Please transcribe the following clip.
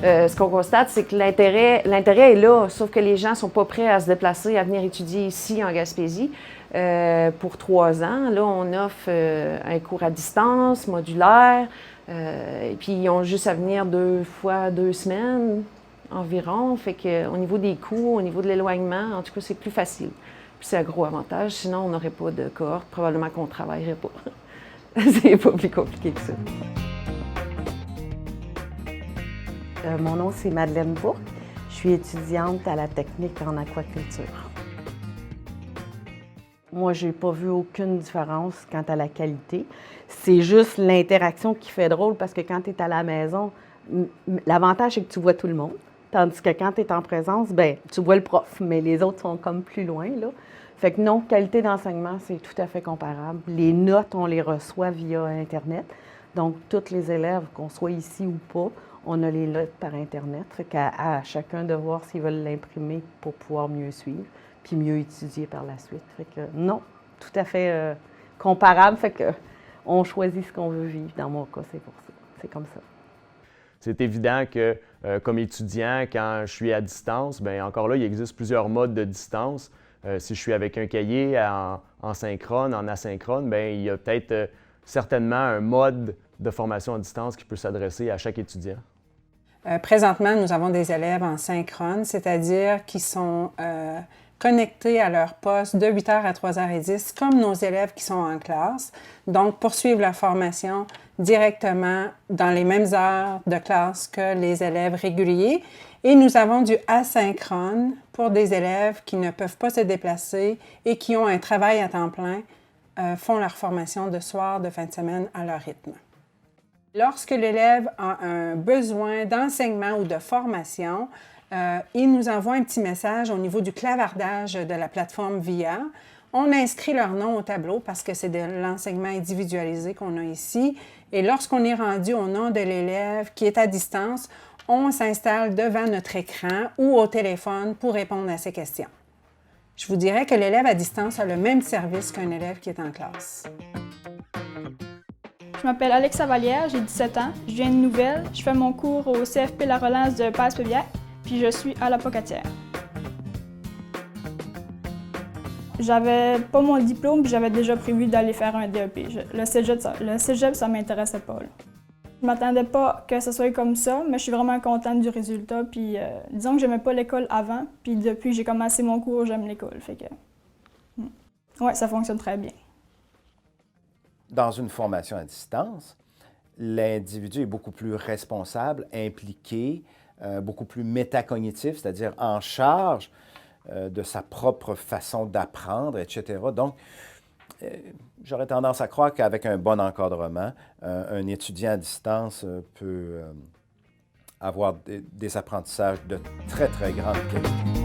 Ce qu'on constate, c'est que l'intérêt est là, sauf que les gens ne sont pas prêts à se déplacer, à venir étudier ici en Gaspésie pour 3 ans. Là, on offre un cours à distance, modulaire, et puis ils ont juste à venir 2 fois 2 semaines environ. Fait qu'au niveau des coûts, au niveau de l'éloignement, en tout cas, c'est plus facile. Puis c'est un gros avantage, sinon on n'aurait pas de cohorte, probablement qu'on ne travaillerait pas. C'est pas plus compliqué que ça. Mon nom, c'est Madeleine Bourque. Je suis étudiante à la technique en aquaculture. Moi, je n'ai pas vu aucune différence quant à la qualité. C'est juste l'interaction qui fait drôle parce que quand tu es à la maison, l'avantage, c'est que tu vois tout le monde. Tandis que quand tu es en présence, bien, tu vois le prof, mais les autres sont comme plus loin, là. Fait que non, qualité d'enseignement, c'est tout à fait comparable. Les notes, on les reçoit via Internet. Donc, tous les élèves, qu'on soit ici ou pas, on a les notes par Internet. Fait qu'à chacun de voir s'ils veulent l'imprimer pour pouvoir mieux suivre, puis mieux étudier par la suite. Fait que non, tout à fait comparable. Fait que on choisit ce qu'on veut vivre. Dans mon cas, c'est pour ça. C'est comme ça. C'est évident que, comme étudiant, quand je suis à distance, bien encore là, il existe plusieurs modes de distance. Si je suis avec un cahier en synchrone, en asynchrone, bien, il y a peut-être certainement un mode de formation à distance qui peut s'adresser à chaque étudiant. Présentement, nous avons des élèves en synchrone, c'est-à-dire qui sont connectés à leur poste de 8h à 3h10, comme nos élèves qui sont en classe. Donc, poursuivre leur formation directement dans les mêmes heures de classe que les élèves réguliers. Et nous avons du asynchrone pour des élèves qui ne peuvent pas se déplacer et qui ont un travail à temps plein, font leur formation de soir, de fin de semaine à leur rythme. Lorsque l'élève a un besoin d'enseignement ou de formation, il nous envoie un petit message au niveau du clavardage de la plateforme VIA. On inscrit leur nom au tableau parce que c'est de l'enseignement individualisé qu'on a ici. Et lorsqu'on est rendu au nom de l'élève qui est à distance, on s'installe devant notre écran ou au téléphone pour répondre à ces questions. Je vous dirais que l'élève à distance a le même service qu'un élève qui est en classe. Je m'appelle Alexa Vallière, j'ai 17 ans, je viens de Nouvelle, je fais mon cours au CFP La Relance de Passe-Pébiac, puis je suis à la Pocatière. J'avais pas mon diplôme, puis j'avais déjà prévu d'aller faire un DEP. Le cégep, ça m'intéressait pas, là. Je m'attendais pas que ce soit comme ça, mais je suis vraiment contente du résultat, puis disons que j'aimais pas l'école avant, puis depuis que j'ai commencé mon cours, j'aime l'école, fait que... Ouais, ça fonctionne très bien. Dans une formation à distance, l'individu est beaucoup plus responsable, impliqué, beaucoup plus métacognitif, c'est-à-dire en charge de sa propre façon d'apprendre, etc. Donc, j'aurais tendance à croire qu'avec un bon encadrement, un étudiant à distance peut avoir des apprentissages de très, très grande qualité.